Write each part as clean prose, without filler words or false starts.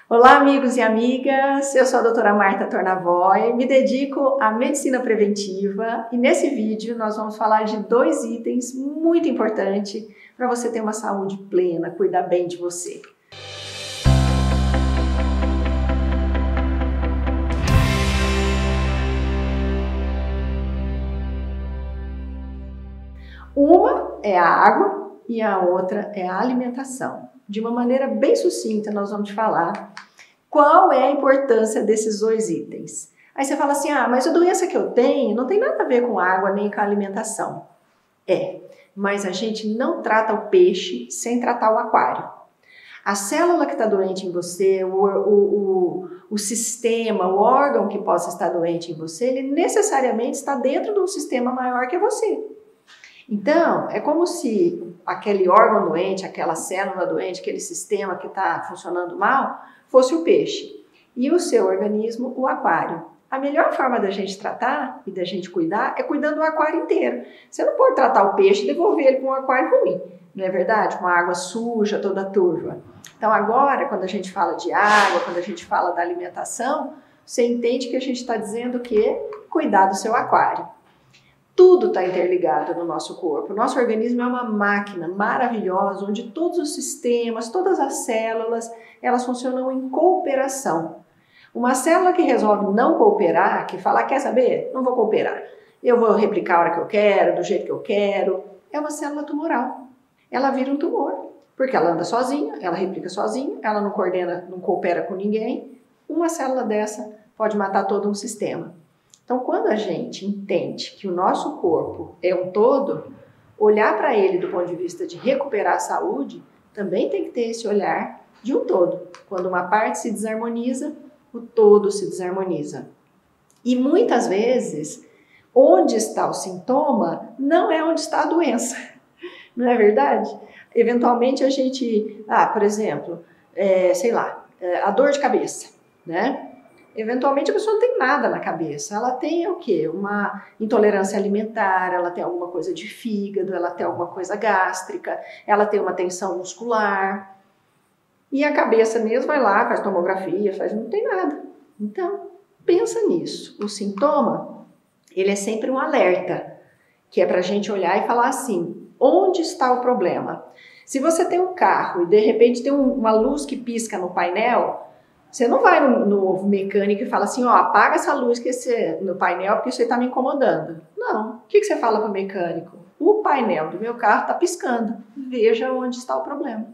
Olá, amigos e amigas, eu sou a doutora Marta Tornavoy, me dedico à medicina preventiva e nesse vídeo nós vamos falar de dois itens muito importantes para você ter uma saúde plena, cuidar bem de você. Uma é a água e a outra é a alimentação. De uma maneira bem sucinta, nós vamos falar qual é a importância desses dois itens. Aí você fala assim, mas a doença que eu tenho não tem nada a ver com água nem com a alimentação. Mas a gente não trata o peixe sem tratar o aquário. A célula que está doente em você, o sistema, o órgão que possa estar doente em você, ele necessariamente está dentro de um sistema maior que você. Então, é como se aquele órgão doente, aquela célula doente, aquele sistema que está funcionando mal, fosse o peixe. E o seu organismo, o aquário. A melhor forma da gente tratar e da gente cuidar é cuidando do aquário inteiro. Você não pode tratar o peixe e devolver ele para um aquário ruim, não é verdade? Com água suja, toda turva. Então agora, quando a gente fala de água, quando a gente fala da alimentação, você entende que a gente está dizendo que cuidar do seu aquário. Tudo está interligado no nosso corpo. O nosso organismo é uma máquina maravilhosa, onde todos os sistemas, todas as células, elas funcionam em cooperação. Uma célula que resolve não cooperar, que fala, quer saber? Não vou cooperar. Eu vou replicar a hora que eu quero, do jeito que eu quero. É uma célula tumoral. Ela vira um tumor, porque ela anda sozinha, ela replica sozinha, ela não coordena, não coopera com ninguém. Uma célula dessa pode matar todo um sistema. Então, quando a gente entende que o nosso corpo é um todo, olhar para ele do ponto de vista de recuperar a saúde, também tem que ter esse olhar de um todo. Quando uma parte se desarmoniza, o todo se desarmoniza. E muitas vezes, onde está o sintoma, não é onde está a doença. Não é verdade? Eventualmente a gente, por exemplo, a dor de cabeça, né? Eventualmente a pessoa não tem nada na cabeça, ela tem o quê? Uma intolerância alimentar, ela tem alguma coisa de fígado, ela tem alguma coisa gástrica, ela tem uma tensão muscular. E a cabeça mesmo vai lá, faz tomografia, não tem nada. Então, pensa nisso. O sintoma, ele é sempre um alerta, que é para a gente olhar e falar assim, onde está o problema? Se você tem um carro e de repente tem uma luz que pisca no painel, você não vai no mecânico e fala assim, apaga essa luz no painel porque isso está me incomodando. Não. O que você fala para o mecânico? O painel do meu carro está piscando. Veja onde está o problema.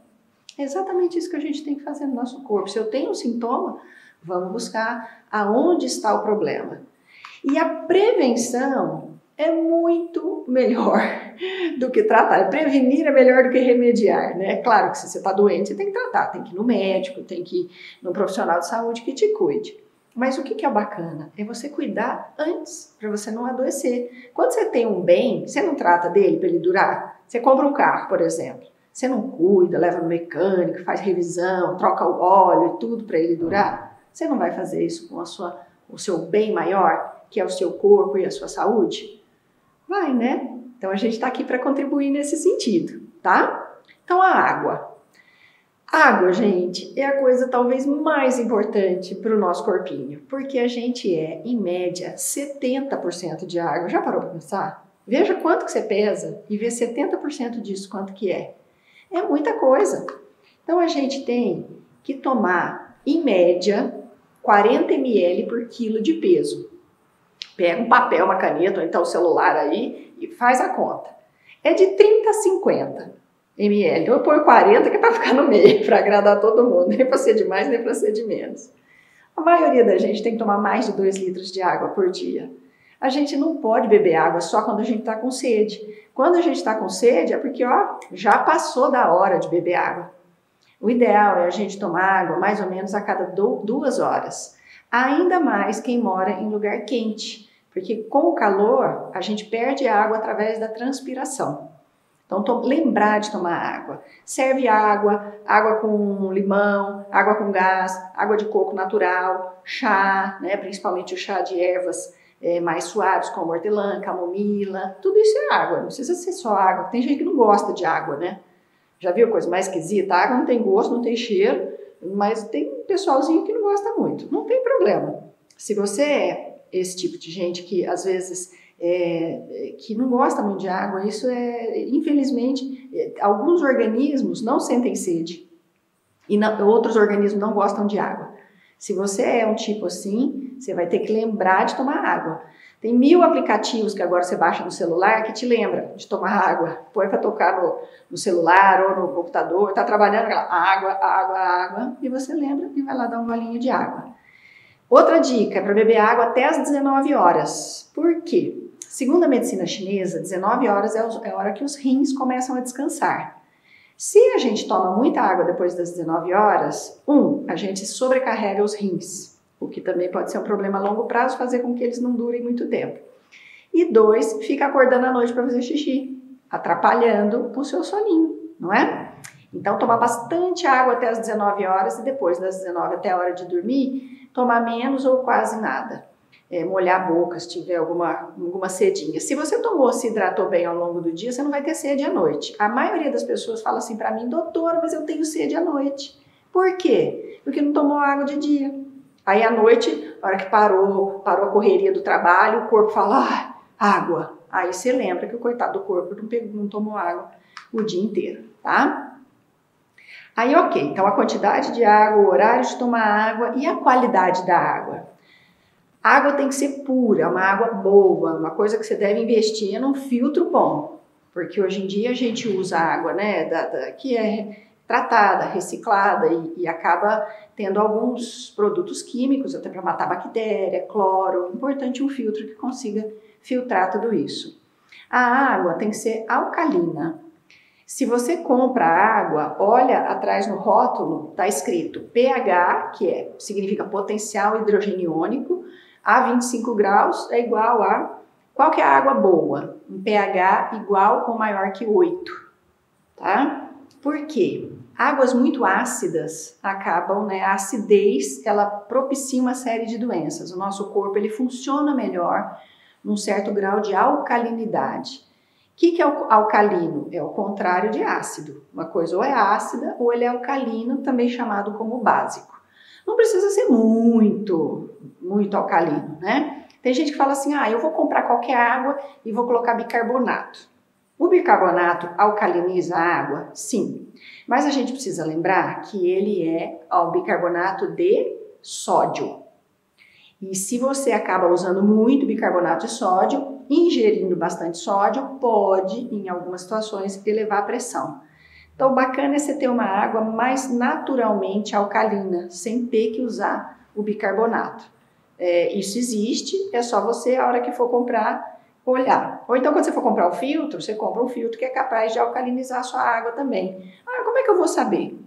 É exatamente isso que a gente tem que fazer no nosso corpo. Se eu tenho um sintoma, vamos buscar aonde está o problema. E a prevenção é muito melhor do que tratar. Prevenir é melhor do que remediar, né? Claro que se você está doente, você tem que tratar, tem que ir no médico, tem que ir no profissional de saúde que te cuide. Mas o que é bacana? É você cuidar antes, para você não adoecer. Quando você tem um bem, você não trata dele para ele durar? Você compra um carro, por exemplo. Você não cuida, leva no mecânico, faz revisão, troca o óleo e tudo para ele durar? Você não vai fazer isso com o seu bem maior, que é o seu corpo e a sua saúde? Vai, né? Então a gente está aqui para contribuir nesse sentido, tá? Então a água. A água, gente, é a coisa talvez mais importante para o nosso corpinho, porque a gente é, em média, 70% de água. Já parou para pensar? Veja quanto que você pesa e vê 70% disso quanto que é. É muita coisa. Então a gente tem que tomar, em média, 40 ml por quilo de peso. Pega um papel, uma caneta, ou então o celular aí e faz a conta. É de 30 a 50 ml. Eu ponho 40 que é para ficar no meio, para agradar todo mundo. Nem para ser de mais, nem para ser de menos. A maioria da gente tem que tomar mais de 2 litros de água por dia. A gente não pode beber água só quando a gente está com sede. Quando a gente está com sede é porque já passou da hora de beber água. O ideal é a gente tomar água mais ou menos a cada 2 horas. Ainda mais quem mora em lugar quente, porque com o calor a gente perde água através da transpiração. Então, lembrar de tomar água. Serve água com limão, água com gás, água de coco natural, chá, né? Principalmente o chá de ervas mais suaves, como hortelã, camomila, tudo isso é água, não precisa ser só água. Tem gente que não gosta de água, né? Já viu coisa mais esquisita? A água não tem gosto, não tem cheiro, mas tem um pessoalzinho que não gosta muito. Não tem problema. Se você é esse tipo de gente que às vezes que não gosta muito de água, isso infelizmente, alguns organismos não sentem sede e outros organismos não gostam de água. Se você é um tipo assim, você vai ter que lembrar de tomar água. Tem 1000 aplicativos que agora você baixa no celular que te lembra de tomar água. Põe para tocar no celular ou no computador, está trabalhando, aquela água, e você lembra e vai lá dar um golinho de água. Outra dica é para beber água até as 19 horas. Por quê? Segundo a medicina chinesa, 19 horas é a hora que os rins começam a descansar. Se a gente toma muita água depois das 19 horas, a gente sobrecarrega os rins, o que também pode ser um problema a longo prazo, fazer com que eles não durem muito tempo. E 2, fica acordando à noite para fazer xixi, atrapalhando o seu soninho, não é? Então, tomar bastante água até as 19 horas e depois das 19 até a hora de dormir, tomar menos ou quase nada. Molhar a boca se tiver alguma sedinha. Se você se hidratou bem ao longo do dia, você não vai ter sede à noite. A maioria das pessoas fala assim para mim, doutora, mas eu tenho sede à noite. Por quê? Porque não tomou água de dia. Aí à noite, na hora que parou a correria do trabalho, o corpo fala, água. Aí você lembra que o coitado do corpo não tomou água o dia inteiro, tá? Aí ok, então a quantidade de água, o horário de tomar água e a qualidade da água. A água tem que ser pura, uma água boa, uma coisa que você deve investir num filtro bom, porque hoje em dia a gente usa água, né, que é tratada, reciclada e acaba tendo alguns produtos químicos, até para matar bactéria, cloro, importante um filtro que consiga filtrar tudo isso. A água tem que ser alcalina. Se você compra água, olha atrás no rótulo, está escrito pH, que significa potencial hidrogeniônico, a 25 graus é igual a... Qual que é a água boa? Um pH igual ou maior que 8, tá? Por quê? Águas muito ácidas acabam, né? A acidez, ela propicia uma série de doenças. O nosso corpo, ele funciona melhor num certo grau de alcalinidade. O que é alcalino? É o contrário de ácido. Uma coisa ou é ácida ou ele é alcalino, também chamado como básico. Não precisa ser muito alcalino, né? Tem gente que fala assim, eu vou comprar qualquer água e vou colocar bicarbonato. O bicarbonato alcaliniza a água? Sim. Mas a gente precisa lembrar que ele é o bicarbonato de sódio. E se você acaba usando muito bicarbonato de sódio, ingerindo bastante sódio, pode, em algumas situações, elevar a pressão. Então, o bacana é você ter uma água mais naturalmente alcalina, sem ter que usar o bicarbonato. Isso existe, é só você, a hora que for comprar, olhar. Ou então, quando você for comprar o filtro, você compra um filtro que é capaz de alcalinizar a sua água também. Como é que eu vou saber?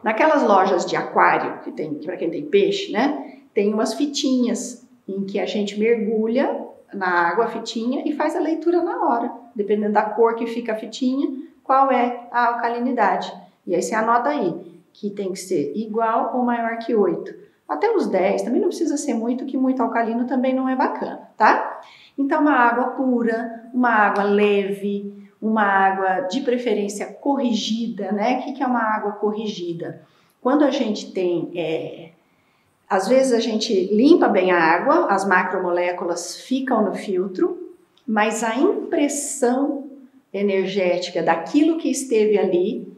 Naquelas lojas de aquário, que tem para quem tem peixe, né? Tem umas fitinhas em que a gente mergulha na água a fitinha e faz a leitura na hora. Dependendo da cor que fica a fitinha, qual é a alcalinidade. E aí você anota aí, que tem que ser igual ou maior que 8. Até os 10, também não precisa ser muito, que muito alcalino também não é bacana, tá? Então, uma água pura, uma água leve, uma água de preferência corrigida, né? O que é uma água corrigida? Quando a gente tem... às vezes a gente limpa bem a água, as macromoléculas ficam no filtro, mas a impressão energética daquilo que esteve ali,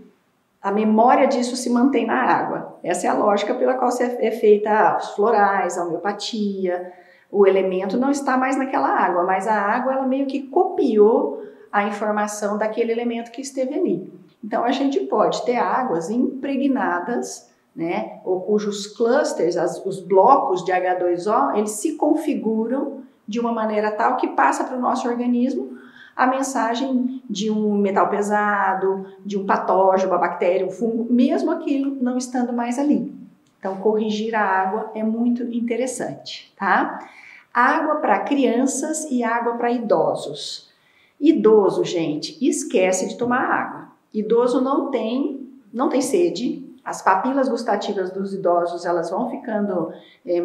a memória disso se mantém na água. Essa é a lógica pela qual é feita os florais, a homeopatia. O elemento não está mais naquela água, mas a água ela meio que copiou a informação daquele elemento que esteve ali. Então a gente pode ter águas impregnadas, né, ou cujos clusters, os blocos de H2O, eles se configuram de uma maneira tal que passa para o nosso organismo a mensagem de um metal pesado, de um patógeno, uma bactéria, um fungo, mesmo aquilo não estando mais ali. Então, corrigir a água é muito interessante, tá? Água para crianças e água para idosos. Idoso, gente, esquece de tomar água. Idoso não tem sede. As papilas gustativas dos idosos, elas vão ficando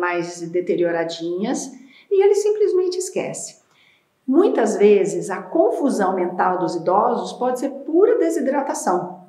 mais deterioradinhas e ele simplesmente esquece. Muitas vezes, a confusão mental dos idosos pode ser pura desidratação.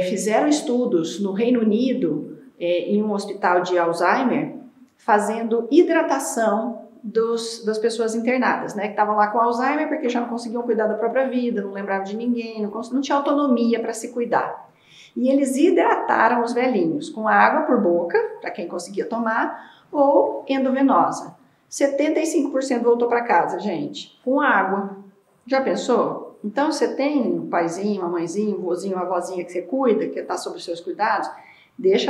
Fizeram estudos no Reino Unido, em um hospital de Alzheimer, fazendo hidratação das pessoas internadas, né, que estavam lá com Alzheimer porque já não conseguiam cuidar da própria vida, não lembravam de ninguém, não tinha autonomia para se cuidar. E eles hidrataram os velhinhos com água por boca, para quem conseguia tomar, ou endovenosa. 75% voltou para casa, gente, com água. Já pensou? Então, você tem um paizinho, uma mãezinho, um vozinho, uma vozinha que você cuida, que está sob os seus cuidados,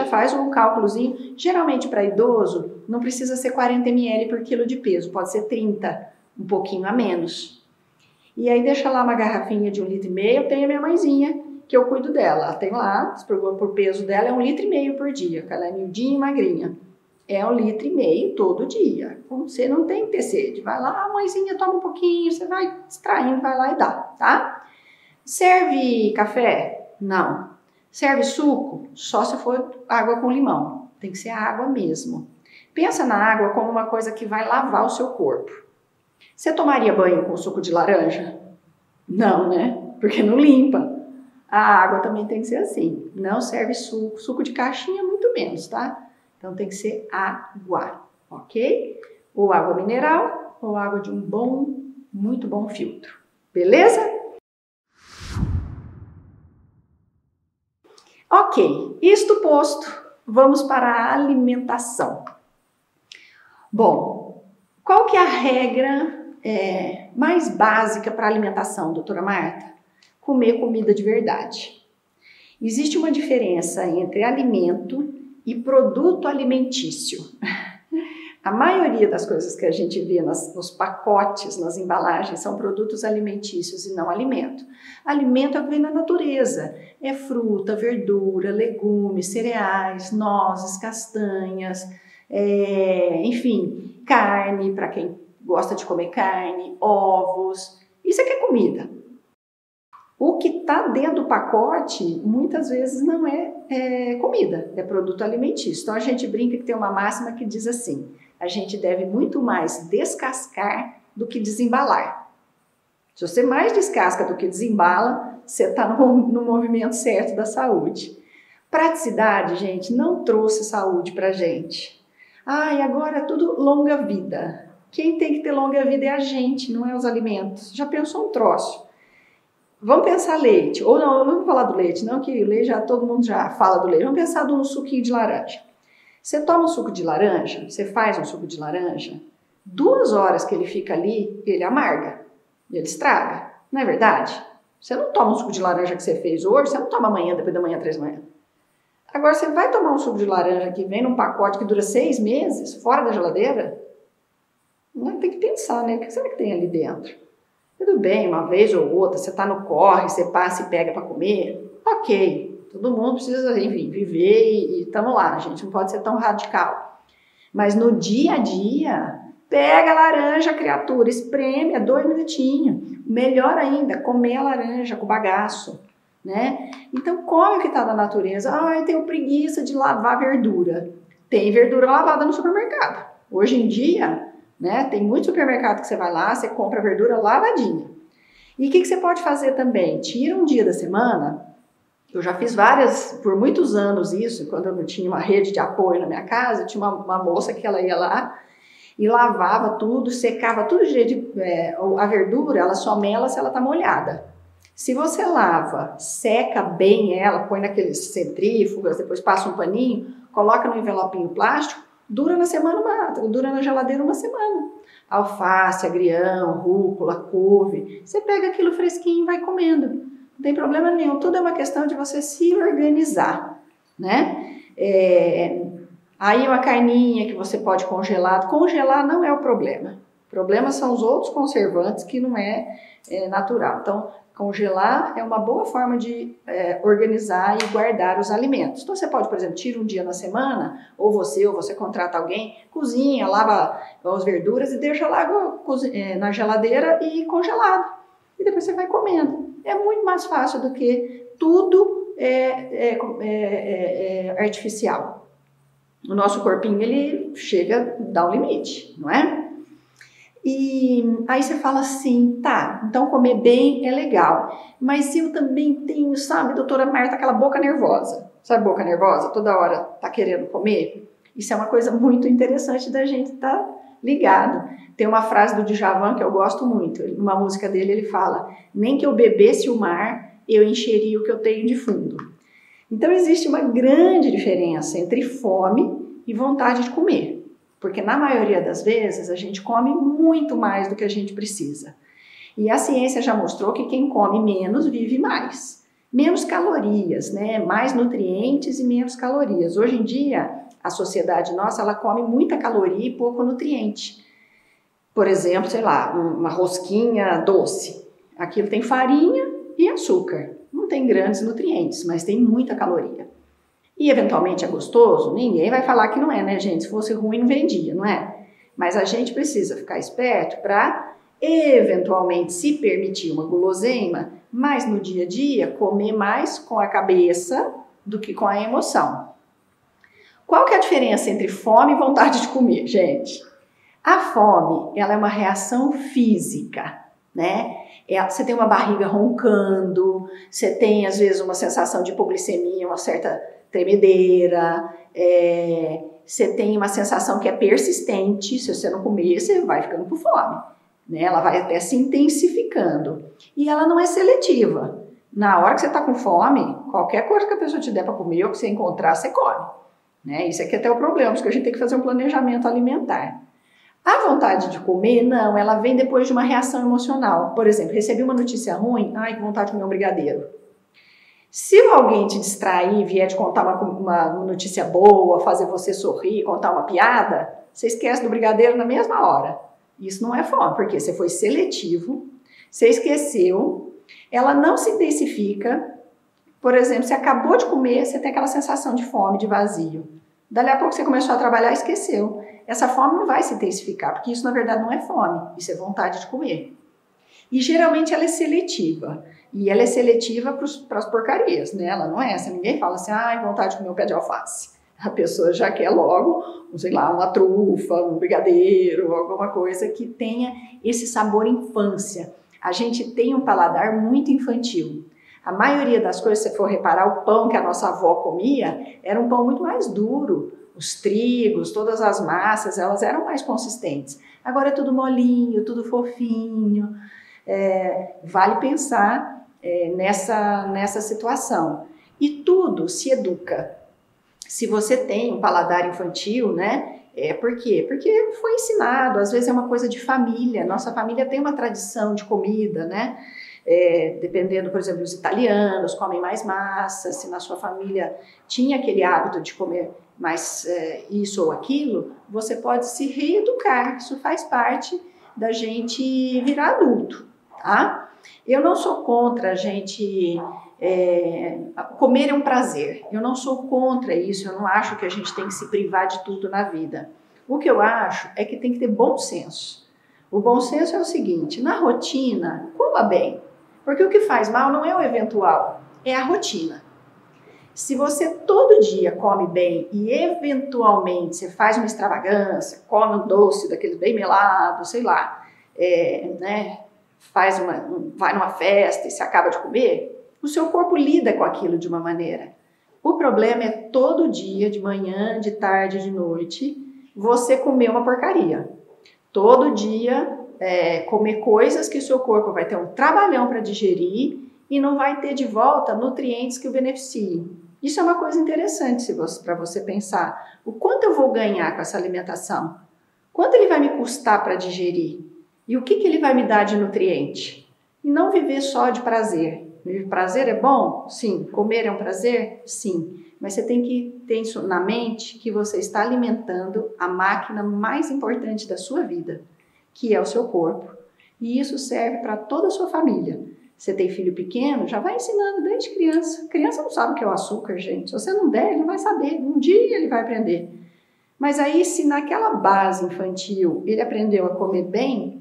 faz um cálculozinho. Geralmente, para idoso, não precisa ser 40 ml por quilo de peso, pode ser 30, um pouquinho a menos. E aí, deixa lá uma garrafinha de 1,5 litro. Eu tenho a minha mãezinha, que eu cuido dela. Ela tem lá, por peso dela, é 1,5 litro por dia, porque ela é miudinha e magrinha. É 1,5 litro todo dia. Você não tem que ter sede. Vai lá, mãezinha, toma um pouquinho, você vai distraindo, vai lá e dá, tá? Serve café? Não. Serve suco? Só se for água com limão. Tem que ser água mesmo. Pensa na água como uma coisa que vai lavar o seu corpo. Você tomaria banho com suco de laranja? Não, né? Porque não limpa. A água também tem que ser assim. Não serve suco. Suco de caixinha, muito menos, tá? Então, tem que ser água, ok? Ou água mineral, ou água de um muito bom filtro. Beleza? Ok, isto posto, vamos para a alimentação. Bom, qual que é a regra mais básica para a alimentação, doutora Marta? Comer comida de verdade. Existe uma diferença entre alimento e produto alimentício. A maioria das coisas que a gente vê nos pacotes, nas embalagens, são produtos alimentícios e não alimento. Alimento é o que vem da natureza. É fruta, verdura, legumes, cereais, nozes, castanhas, enfim, carne, para quem gosta de comer carne, ovos. Isso é que é comida. O que está dentro do pacote, muitas vezes não é comida, é produto alimentício. Então, a gente brinca que tem uma máxima que diz assim, a gente deve muito mais descascar do que desembalar. Se você mais descasca do que desembala, você está no movimento certo da saúde. Praticidade, gente, não trouxe saúde para a gente. E agora é tudo longa vida. Quem tem que ter longa vida é a gente, não é os alimentos. Já pensou um troço? Vamos pensar leite, ou não, eu não vou falar do leite, não, que leite todo mundo já fala do leite. Vamos pensar num suquinho de laranja. Você toma um suco de laranja, você faz um suco de laranja, 2 horas que ele fica ali, ele amarga, ele estraga, não é verdade? Você não toma um suco de laranja que você fez hoje, você não toma amanhã, depois da manhã, 3 da manhã. Agora, você vai tomar um suco de laranja que vem num pacote que dura 6 meses, fora da geladeira? Não, tem que pensar, né? O que será que tem ali dentro? Tudo bem, uma vez ou outra, você está no corre, você passa e pega para comer, ok. Todo mundo precisa, enfim, viver e estamos lá, gente, não pode ser tão radical. Mas no dia a dia, pega a laranja, criatura, espreme, é 2 minutinhos. Melhor ainda, comer a laranja com bagaço, né? Então, come o que está da natureza. Eu tenho preguiça de lavar verdura. Tem verdura lavada no supermercado. Hoje em dia, né, tem muito supermercado que você vai lá, você compra verdura lavadinha. E o que você pode fazer também? Tira um dia da semana. Eu já fiz por muitos anos isso, quando eu não tinha uma rede de apoio na minha casa, tinha uma moça que ela ia lá e lavava tudo, secava tudo de jeito. A verdura, ela só mela se ela está molhada. Se você lava, seca bem ela, põe naqueles centrífugas, depois passa um paninho, coloca no envelopinho plástico, dura na geladeira uma semana. Alface, agrião, rúcula, couve, você pega aquilo fresquinho e vai comendo. Não tem problema nenhum, tudo é uma questão de você se organizar, né? Aí uma carninha que você pode congelar não é o problema. O problema são os outros conservantes que não é natural. Então, congelar é uma boa forma de organizar e guardar os alimentos. Então, você pode, por exemplo, tira um dia na semana, ou você contrata alguém, cozinha, lava as verduras e deixa lá na geladeira e congelado. E depois você vai comendo. É muito mais fácil do que tudo artificial. O nosso corpinho, ele chega a dar um limite, não é? E aí você fala assim, tá, então comer bem é legal, mas eu também tenho, sabe, doutora Marta, aquela boca nervosa. Sabe boca nervosa? Toda hora tá querendo comer? Isso é uma coisa muito interessante da gente estar ligado. Tem uma frase do Djavan que eu gosto muito. Numa música dele ele fala: nem que eu bebesse o mar, eu encheria o que eu tenho de fundo. Então existe uma grande diferença entre fome e vontade de comer. Porque na maioria das vezes a gente come muito mais do que a gente precisa. E a ciência já mostrou que quem come menos vive mais. Menos calorias, né? Mais nutrientes e menos calorias. Hoje em dia, a sociedade nossa, ela come muita caloria e pouco nutriente. Por exemplo, sei lá, uma rosquinha doce. Aquilo tem farinha e açúcar. Não tem grandes nutrientes, mas tem muita caloria. E eventualmente é gostoso? Ninguém vai falar que não é, né, gente? Se fosse ruim, não vendia, não é? Mas a gente precisa ficar esperto para, eventualmente, se permitir uma guloseima, mas no dia a dia, comer mais com a cabeça do que com a emoção. Qual que é a diferença entre fome e vontade de comer, gente? A fome, ela é uma reação física, né? Você tem uma barriga roncando, você tem, às vezes, uma sensação de hipoglicemia, uma certa tremedeira, você tem uma sensação que é persistente. Se você não comer, você vai ficando com fome, né? Ela vai até se intensificando. E ela não é seletiva. Na hora que você está com fome, qualquer coisa que a pessoa te der para comer ou que você encontrar, você come, né? Isso aqui é até o problema, porque a gente tem que fazer um planejamento alimentar. A vontade de comer, não, ela vem depois de uma reação emocional. Por exemplo, recebi uma notícia ruim, ai, que vontade de comer um brigadeiro. Se alguém te distrair, vier te contar uma notícia boa, fazer você sorrir, contar uma piada, você esquece do brigadeiro na mesma hora. Isso não é fome, porque você foi seletivo, você esqueceu, ela não se intensifica. Por exemplo, você acabou de comer, você tem aquela sensação de fome, de vazio. Dali a pouco você começou a trabalhar e esqueceu. Essa fome não vai se intensificar, porque isso na verdade não é fome, isso é vontade de comer. E geralmente ela é seletiva. E ela é seletiva para as porcarias, né? Ela não é essa. Ninguém fala assim, ai, vontade de comer um pé de alface. A pessoa já quer logo, sei lá, uma trufa, um brigadeiro, alguma coisa que tenha esse sabor infância. A gente tem um paladar muito infantil. A maioria das coisas, se você for reparar, o pão que a nossa avó comia era um pão muito mais duro. Os trigos, todas as massas, elas eram mais consistentes. Agora é tudo molinho, tudo fofinho. Vale pensar nessa situação. E tudo se educa. Se você tem um paladar infantil, né? Por quê? Porque foi ensinado, às vezes é uma coisa de família. Nossa família tem uma tradição de comida, né? Dependendo, por exemplo, os italianos comem mais massa. Se na sua família tinha aquele hábito de comer mais isso ou aquilo, você pode se reeducar. Isso faz parte da gente virar adulto, tá? Eu não sou contra a gente... comer é um prazer. Eu não sou contra isso. Eu não acho que a gente tem que se privar de tudo na vida. O que eu acho é que tem que ter bom senso. O bom senso é o seguinte: na rotina, coma bem. Porque o que faz mal não é o eventual, é a rotina. Se você todo dia come bem e eventualmente você faz uma extravagância, come um doce daqueles bem melado, sei lá, né, vai numa festa e se acaba de comer, o seu corpo lida com aquilo de uma maneira. O problema é todo dia, de manhã, de tarde, de noite, você comer uma porcaria. Todo dia comer coisas que o seu corpo vai ter um trabalhão para digerir e não vai ter de volta nutrientes que o beneficiem. Isso é uma coisa interessante para você pensar. O quanto eu vou ganhar com essa alimentação? Quanto ele vai me custar para digerir? E o que ele vai me dar de nutriente? E não viver só de prazer. Prazer é bom? Sim. Comer é um prazer? Sim. Mas você tem que ter isso na mente, que você está alimentando a máquina mais importante da sua vida, que é o seu corpo. E isso serve para toda a sua família. Você tem filho pequeno, já vai ensinando desde criança. Criança não sabe o que é o açúcar, gente. Se você não der, ele não vai saber. Um dia ele vai aprender. Mas aí, se naquela base infantil ele aprendeu a comer bem,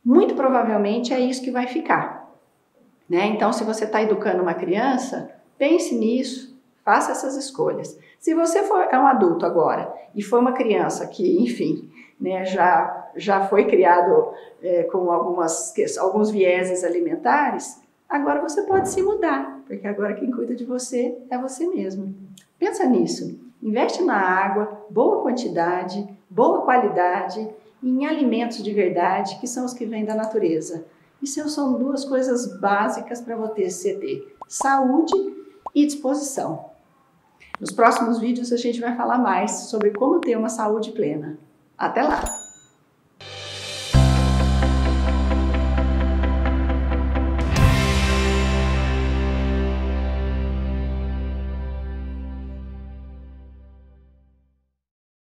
muito provavelmente é isso que vai ficar, né? Então, se você está educando uma criança, pense nisso, faça essas escolhas. Se você é um adulto agora e foi uma criança que, enfim, né, já já foi criado com alguns vieses alimentares, agora você pode se mudar, porque agora quem cuida de você é você mesmo. Pensa nisso. Investe na água, boa quantidade, boa qualidade, em alimentos de verdade, que são os que vêm da natureza. Isso são duas coisas básicas para você ter saúde e disposição. Nos próximos vídeos a gente vai falar mais sobre como ter uma saúde plena. Até lá!